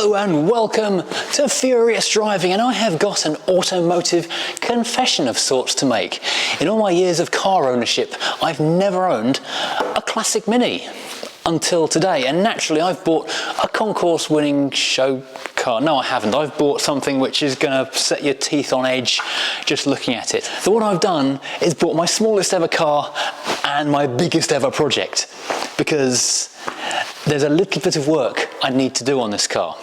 Hello and welcome to Furious Driving, and I have got an automotive confession of sorts to make. In all my years of car ownership, I've never owned a classic Mini until today, and naturally I've bought a concourse winning show car. No, I haven't. I've bought something which is going to set your teeth on edge just looking at it. So what I've done is bought my smallest ever car and my biggest ever project, because there's a little bit of work I need to do on this car.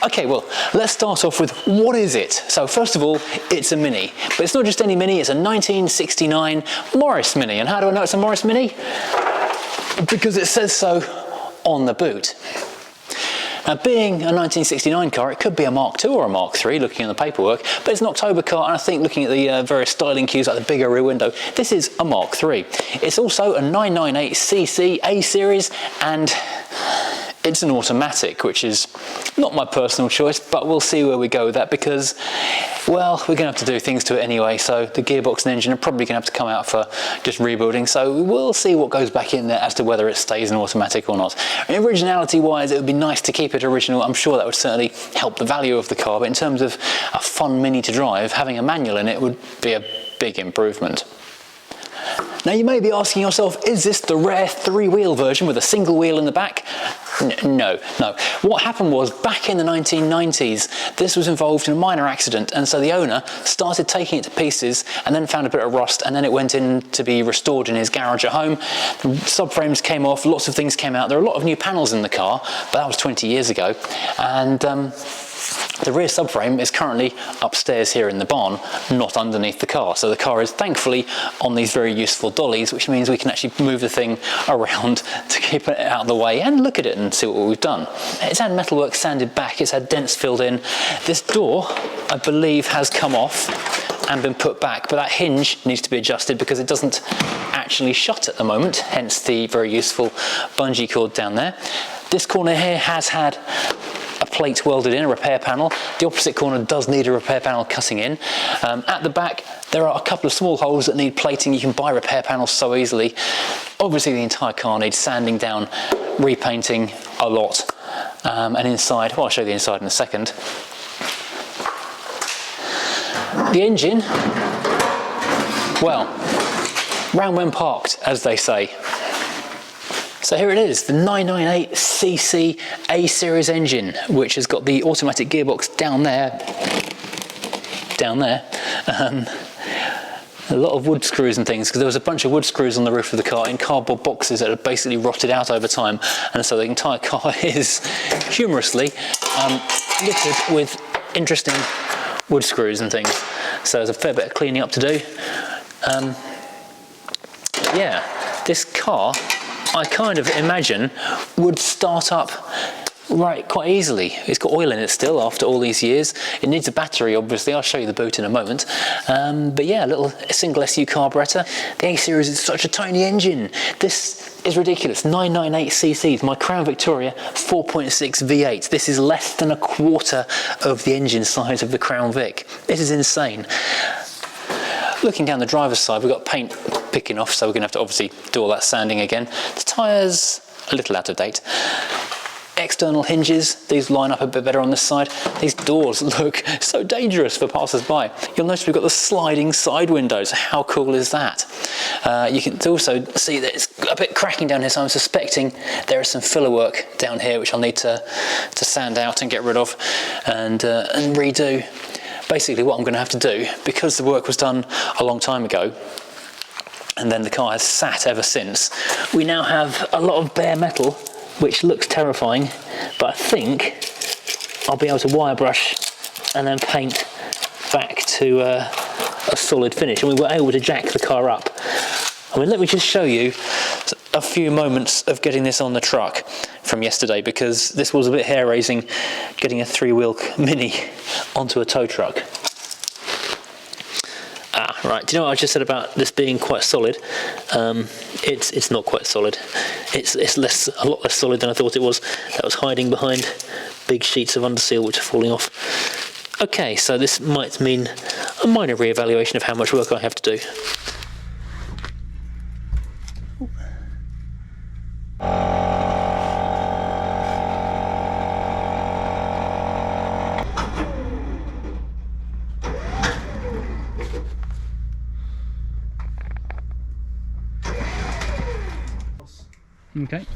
Okay, well, let's start off with what is it? So first of all, it's a Mini, but it's not just any Mini, it's a 1969 Morris Mini. And how do I know it's a Morris Mini? Because it says so on the boot. Now, being a 1969 car, it could be a Mark II or a Mark III, looking at the paperwork, but it's an October car, and I think looking at the various styling cues, like the bigger rear window, this is a Mark III. It's also a 998cc A-Series, and it's an automatic, which is not my personal choice, but we'll see where we go with that, because, well, we're going to have to do things to it anyway, so the gearbox and engine are probably going to have to come out for just rebuilding, so we'll see what goes back in there as to whether it stays an automatic or not. And originality-wise, it would be nice to keep it original. I'm sure that would certainly help the value of the car, but in terms of a fun Mini to drive, having a manual in it would be a big improvement. Now, you may be asking yourself, is this the rare three-wheel version with a single wheel in the back? No. What happened was, back in the 1990s, this was involved in a minor accident, and so the owner started taking it to pieces and then found a bit of rust, and then it went in to be restored in his garage at home. The subframes came off, lots of things came out. There are a lot of new panels in the car, but that was 20 years ago, and the rear subframe is currently upstairs here in the barn, not underneath the car. So the car is thankfully on these very useful dollies, which means we can actually move the thing around to keep it out of the way and look at it and see what we've done. It's had metalwork sanded back, it's had dents filled in. This door, I believe, has come off and been put back, but that hinge needs to be adjusted because it doesn't actually shut at the moment, hence the very useful bungee cord down there. This corner here has had a plate welded in, a repair panel. The opposite corner does need a repair panel cutting in. At the back, there are a couple of small holes that need plating. You can buy repair panels so easily. Obviously, the entire car needs sanding down, repainting a lot. And inside, well, I'll show you the inside in a second. The engine, well, round when parked, as they say. So here it is, the 998cc A-Series engine, which has got the automatic gearbox down there, a lot of wood screws and things, because there was a bunch of wood screws on the roof of the car in cardboard boxes that had basically rotted out over time, and so the entire car is humorously littered with interesting wood screws and things. So there's a fair bit of cleaning up to do. Yeah, this car, I kind of imagine, would start up quite easily. It's got oil in it still after all these years. It needs a battery, obviously. I'll show you the boot in a moment. But yeah, a little single SU carburetor. The A-Series is such a tiny engine. This is ridiculous. 998cc's. My Crown Victoria 4.6 V8. This is less than a quarter of the engine size of the Crown Vic. This is insane. Looking down the driver's side, we've got paint picking off, so we're going to have to obviously do all that sanding again. The tyres, a little out of date. External hinges, these line up a bit better on this side. These doors look so dangerous for passers-by. You'll notice we've got the sliding side windows. How cool is that? You can also see that it's a bit cracking down here, so I'm suspecting there is some filler work down here which I'll need to sand out and get rid of and redo. Basically what I'm going to have to do, because the work was done a long time ago, and then the car has sat ever since, we now have a lot of bare metal, which looks terrifying, but I think I'll be able to wire brush and then paint back to a solid finish. And we were able to jack the car up. I mean, let me just show you a few moments of getting this on the truck from yesterday, because this was a bit hair-raising, getting a three-wheel Mini onto a tow truck. Right, do you know what I just said about this being quite solid? It's not quite solid. It's a lot less solid than I thought it was. That was hiding behind big sheets of underseal which are falling off. Okay, so this might mean a minor re-evaluation of how much work I have to do. Okay.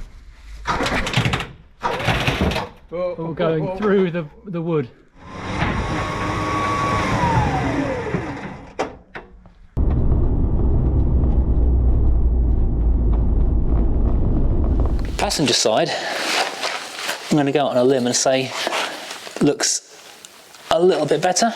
All going through the wood. Passenger side, I'm going to go out on a limb and say looks a little bit better.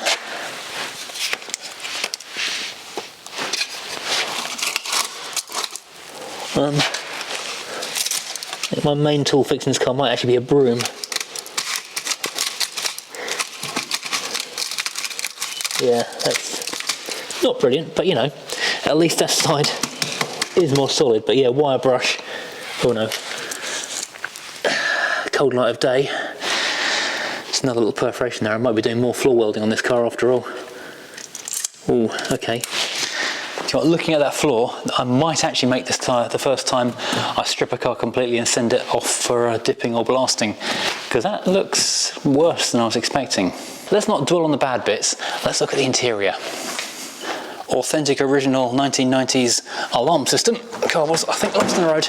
My main tool fixing this car might actually be a broom. Yeah, that's not brilliant, but you know, at least that side is more solid. But yeah, wire brush, oh no, cold light of day. It's another little perforation there. I might be doing more floor welding on this car after all. Oh, okay. Do you know what, looking at that floor, I might actually make this tyre the first time I strip a car completely and send it off for dipping or blasting, because that looks worse than I was expecting. Let's not dwell on the bad bits, let's look at the interior. Authentic original 1990s alarm system. The car was, I think, last on the road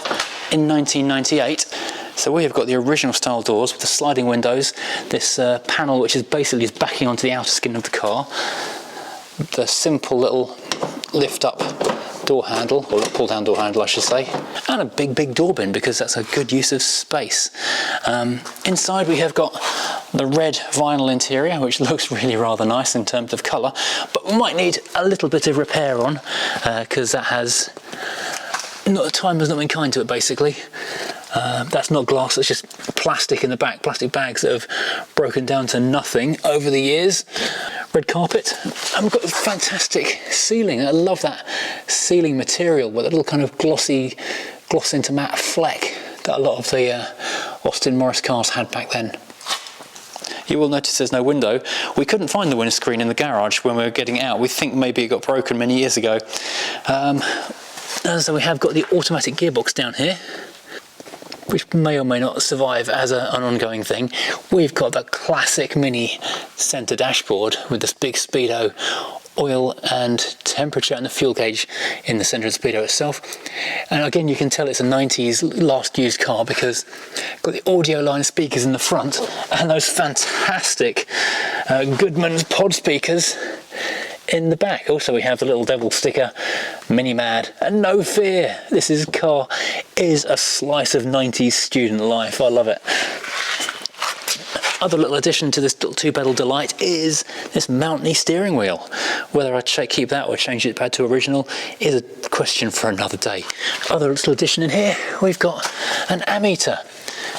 in 1998. So we have got the original style doors with the sliding windows, this panel which is basically backing onto the outer skin of the car, the simple little lift up door handle, or pull down door handle I should say, and a big door bin because that's a good use of space. Inside we have got the red vinyl interior, which looks really rather nice in terms of colour, but we might need a little bit of repair on because that has time has not been kind to it basically. That's not glass, it's just plastic in the back, plastic bags that have broken down to nothing over the years. Red carpet, and we've got fantastic ceiling. I love that ceiling material with a little kind of gloss into matte fleck that a lot of the Austin Morris cars had back then. You will notice there's no window. We couldn't find the windscreen in the garage when we were getting out. We think maybe it got broken many years ago. So we have got the automatic gearbox down here, which may or may not survive as an ongoing thing. We've got the classic Mini centre dashboard with this big speedo, oil and temperature and the fuel gauge in the centre of the speedo itself. And again, you can tell it's a 90s last used car because got the audio line speakers in the front and those fantastic Goodman's pod speakers in the back. Also we have the little devil sticker, Mini Mad, and no fear, this car is a slice of 90s student life. I love it. Other little addition to this little two-pedal delight is this Mountney steering wheel. Whether I keep that or change it back to original is a question for another day. Other little addition in here, we've got an ammeter,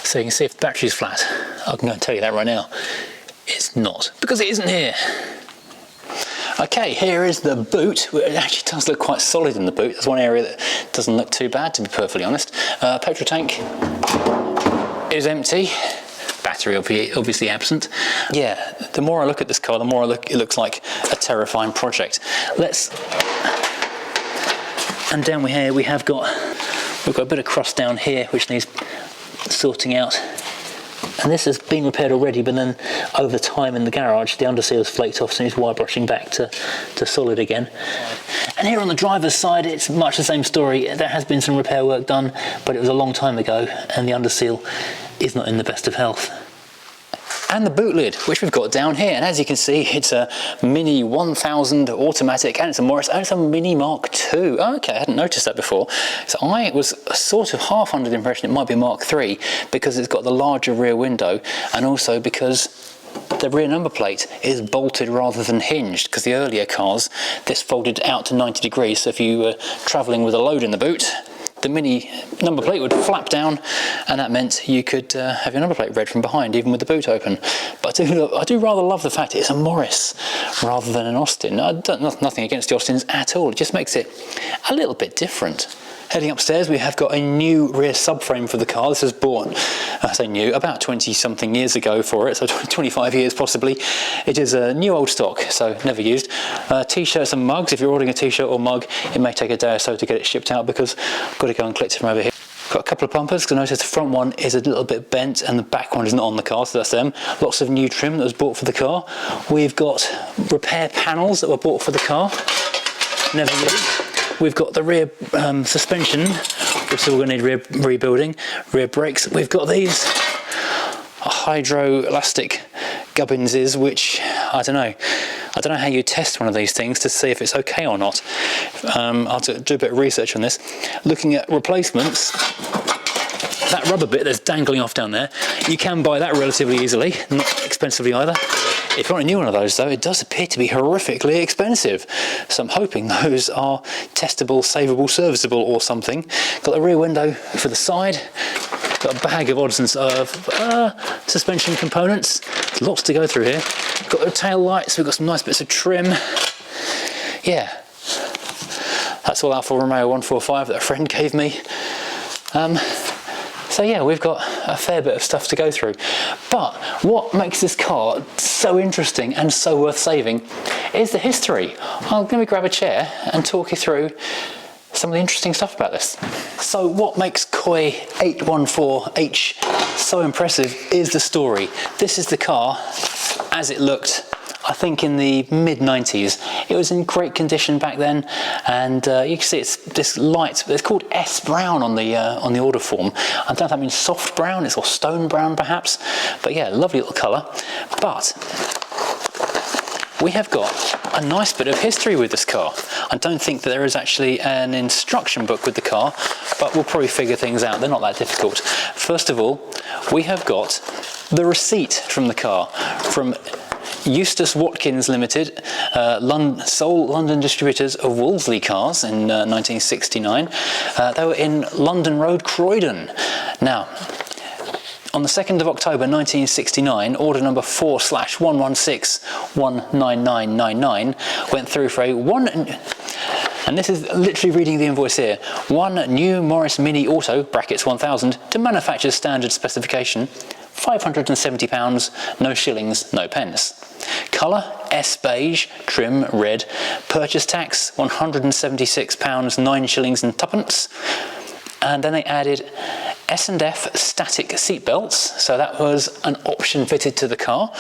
so you can see if the battery's flat. I'm going to tell you that right now. It's not, because it isn't here. Okay, here is the boot. It actually does look quite solid in the boot. There's one area that doesn't look too bad, to be perfectly honest. Petrol tank is empty. Battery obviously absent. Yeah, the more I look at this car, the more it looks like a terrifying project. And down here we've got a bit of crust down here which needs sorting out. And this has been repaired already, but then over time in the garage the underseal's flaked off, so it's wire brushing back to solid again. And here on the driver's side it's much the same story. There has been some repair work done, but it was a long time ago and the underseal is not in the best of health. And the boot lid, which we've got down here, and as you can see it's a Mini 1000 automatic and it's a Morris and it's a Mini Mark II. Okay, I hadn't noticed that before. So I was sort of half under the impression it might be Mark III because it's got the larger rear window and also because the rear number plate is bolted rather than hinged, because the earlier cars this folded out to 90 degrees, so if you were travelling with a load in the boot the Mini number plate would flap down and that meant you could have your number plate read from behind even with the boot open. But I do rather love the fact it's a Morris rather than an Austin. Nothing against the Austins at all, it just makes it a little bit different. Heading upstairs we have got a new rear subframe for the car. This was bought, I say new, about 20 something years ago for it, so 25 years possibly. It is a new old stock, so never used. T-shirts and mugs, if you're ordering a t-shirt or mug it may take a day or so to get it shipped out because I've got to go and collect it from over here. Got a couple of bumpers because I noticed the front one is a little bit bent and the back one is not on the car, so that's them. Lots of new trim that was bought for the car. We've got repair panels that were bought for the car, never used. we've got the rear suspension, we're still going to need rebuilding, rear brakes. We've got these hydro-elastic gubbinses, which I don't know how you test one of these things to see if it's okay or not. I'll have to do a bit of research on this. Looking at replacements, that rubber bit that's dangling off down there, you can buy that relatively easily, not expensively either. If you want a new one of those though, it does appear to be horrifically expensive. So I'm hoping those are testable, savable, serviceable or something. Got the rear window for the side. Got a bag of odds and suspension components. There's lots to go through here. Got the tail lights, we've got some nice bits of trim. Yeah, that's all Alfa Romeo 145 that a friend gave me. So yeah, we've got a fair bit of stuff to go through. But what makes this car so interesting and so worth saving is the history. I'm going to grab a chair and talk you through some of the interesting stuff about this. So what makes Koi 814H so impressive is the story. This is the car as it looked, I think, in the mid-90s. It was in great condition back then, and you can see it's this light, it's called S brown on the order form. I don't know if that means soft brown, or stone brown perhaps, but yeah, lovely little colour. But we have got a nice bit of history with this car. I don't think that there is actually an instruction book with the car, but we'll probably figure things out. They're not that difficult. First of all, we have got the receipt from the car from Eustace Watkins Limited, sole London distributors of Wolseley cars in 1969. They were in London Road, Croydon. Now, on the 2nd of October 1969, order number 4/116-19999 went through for and this is literally reading the invoice here, one new Morris Mini Auto, brackets 1000, to manufacturer's standard specification, £570, no shillings, no pence. Colour, S beige, trim, red. Purchase tax, £176, 9 shillings and twopence. And then they added S&F static seat belts, so that was an option fitted to the car.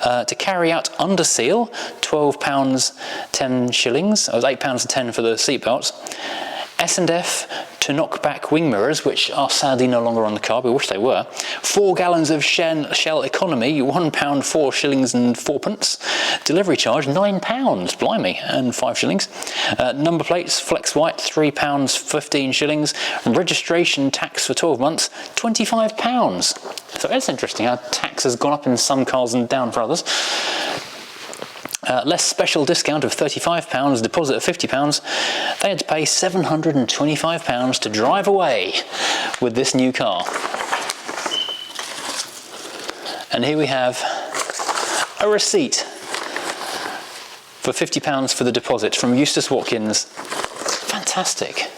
To carry out under seal, £12, 10 shillings. It was £8.10 for the seat belts. S&F to knock back wing mirrors, which are sadly no longer on the car, we wish they were. 4 gallons of Shell economy, £1, 4 shillings and 4 pence. Delivery charge, £9, blimey, and 5 shillings. Number plates, flex white, £3, 15 shillings. Registration tax for 12 months, £25. So it's interesting how tax has gone up in some cars and down for others. Less special discount of £35, deposit of £50. They had to pay £725 to drive away with this new car. And here we have a receipt for £50 for the deposit from Eustace Watkins. Fantastic.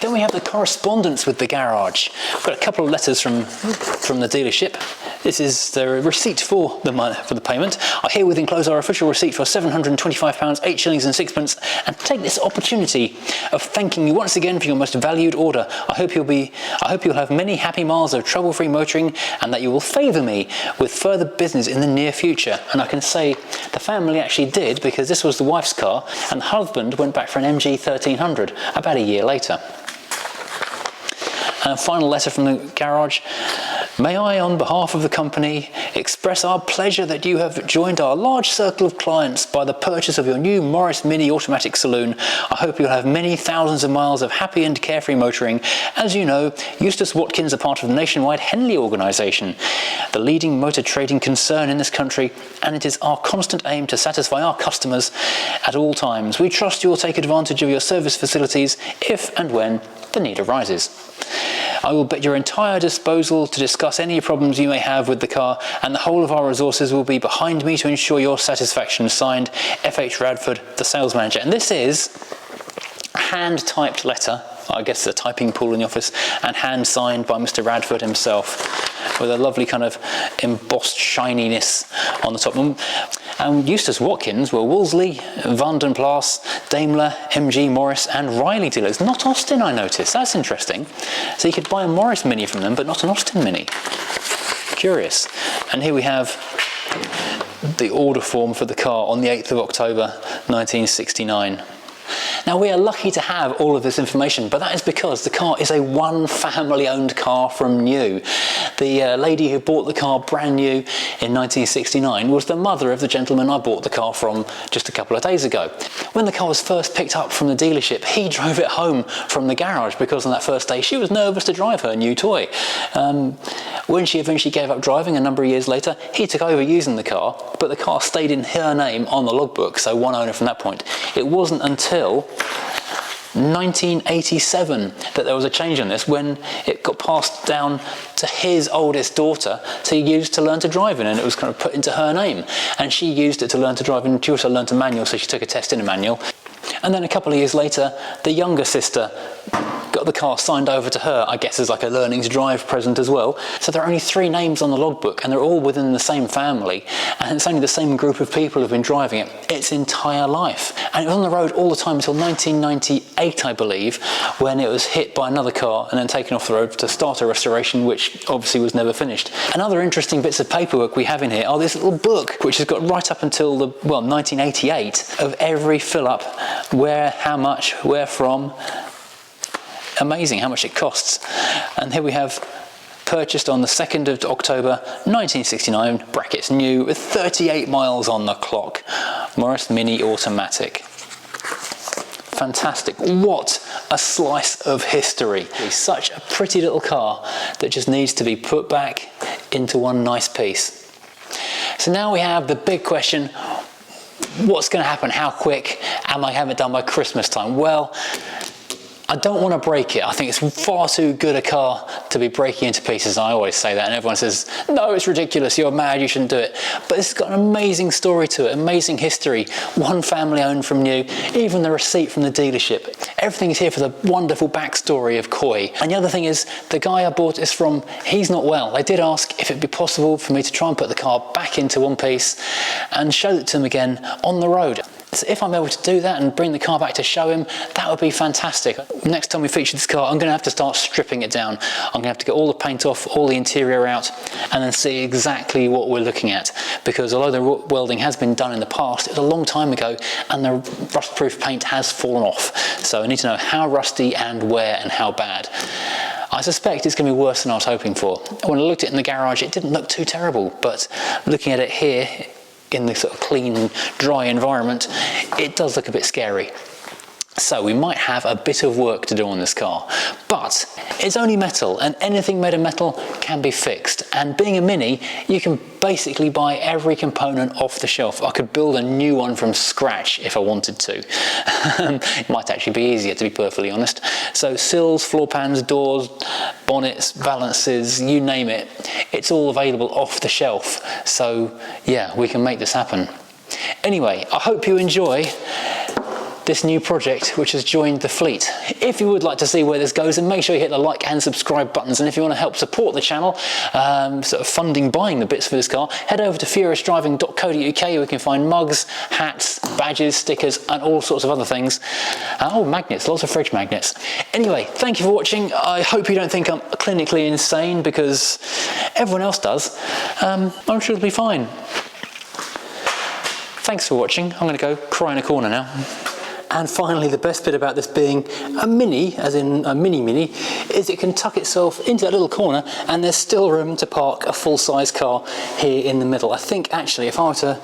Then we have the correspondence with the garage. I've got a couple of letters from the dealership. This is the receipt for the payment. I herewith enclose our official receipt for £725, 8 shillings and 6 pence, and take this opportunity of thanking you once again for your most valued order. I hope you'll have many happy miles of trouble-free motoring, and that you will favour me with further business in the near future. And I can say the family actually did, because this was the wife's car, and the husband went back for an MG 1300 about a year later. And a final letter from the garage. May I, on behalf of the company, express our pleasure that you have joined our large circle of clients by the purchase of your new Morris Mini automatic saloon. I hope you'll have many thousands of miles of happy and carefree motoring. As you know, Eustace Watkins are part of the nationwide Henley organisation, the leading motor trading concern in this country, and it is our constant aim to satisfy our customers at all times. We trust you will take advantage of your service facilities if and when the need arises. I will be at your entire disposal to discuss any problems you may have with the car, and the whole of our resources will be behind me to ensure your satisfaction. Signed, F.H. Radford, the sales manager. And this is a hand-typed letter, I guess the typing pool in the office, and hand-signed by Mr. Radford himself, with a lovely kind of embossed shininess on the top. And Eustace Watkins were Wolseley, Van den Plas, Daimler, MG, Morris and Riley dealers. Not Austin, I noticed. That's interesting. So you could buy a Morris Mini from them, but not an Austin Mini. Curious. And here we have the order form for the car on the 8th of October 1969. Now, we are lucky to have all of this information, but that is because the car is a one family owned car from new. The lady who bought the car brand new in 1969 was the mother of the gentleman I bought the car from just a couple of days ago. When the car was first picked up from the dealership, he drove it home from the garage because on that first day she was nervous to drive her new toy. When she eventually gave up driving a number of years later, he took over using the car, but the car stayed in her name on the logbook, so one owner from that point. It wasn't until 1987 that there was a change on this, when it got passed down to his oldest daughter to use to learn to drive in, and it was kind of put into her name, and she used it to learn to drive in. She also learned a manual, so she took a test in a manual. And then a couple of years later, the younger sister got the car signed over to her, I guess as like a learning to drive present as well. So there are only 3 names on the logbook, and they're all within the same family, and it's only the same group of people who've been driving it its entire life. And it was on the road all the time until 1998, I believe, when it was hit by another car and then taken off the road to start a restoration, which obviously was never finished. And other interesting bits of paperwork we have in here are this little book, which has got right up until the 1988 of every fill up, where, how much, where from. Amazing how much it costs. And here we have purchased on the 2nd of October 1969, brackets new, with 38 miles on the clock. Morris Mini Automatic. Fantastic. What a slice of history. It's such a pretty little car that just needs to be put back into one nice piece. So now we have the big question: what's going to happen? How quick am I having it done by Christmas time? Well, I don't want to break it. I think it's far too good a car to be breaking into pieces. I always say that, and everyone says, no, it's ridiculous, you're mad, you shouldn't do it. But it's got an amazing story to it, amazing history. One family owned from new, even the receipt from the dealership. Everything is here for the wonderful backstory of Koi. And the other thing is, the guy I bought this from, he's not well. They did ask if it'd be possible for me to try and put the car back into one piece and show it to him again on the road. So if I'm able to do that and bring the car back to show him, that would be fantastic. Next time we feature this car, I'm going to have to start stripping it down. I'm going to have to get all the paint off, all the interior out, and then see exactly what we're looking at. Because although the welding has been done in the past, it was a long time ago, and the rust-proof paint has fallen off. So I need to know how rusty and where and how bad. I suspect it's going to be worse than I was hoping for. When I looked at it in the garage, it didn't look too terrible, but looking at it here, in this sort of clean, dry environment, it does look a bit scary. So we might have a bit of work to do on this car, but it's only metal, and anything made of metal can be fixed. And being a Mini, you can basically buy every component off the shelf. I could build a new one from scratch if I wanted to. It might actually be easier, to be perfectly honest. So sills, floor pans, doors, bonnets, balances, you name it, it's all available off the shelf. So yeah, we can make this happen. Anyway, I hope you enjoy this new project which has joined the fleet. If you would like to see where this goes, then make sure you hit the like and subscribe buttons, and if you want to help support the channel, sort of funding buying the bits for this car, head over to furiousdriving.co.uk where you can find mugs, hats, badges, stickers and all sorts of other things. Oh, magnets, lots of fridge magnets. Anyway, thank you for watching. I hope you don't think I'm clinically insane, because everyone else does. I'm sure it'll be fine. Thanks for watching. I'm going to go cry in a corner now. And finally, the best bit about this being a Mini, as in a mini, is it can tuck itself into that little corner and there's still room to park a full-size car here in the middle. I think actually if I were to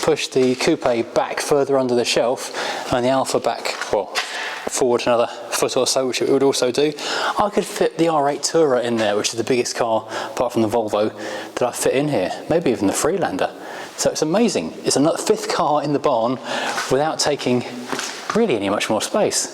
push the coupe back further under the shelf and the Alpha back, well, forward another foot or so, which it would also do, I could fit the R8 Tourer in there, which is the biggest car apart from the Volvo that I fit in here, maybe even the Freelander. So it's amazing. It's another 5th car in the barn without taking really any much more space.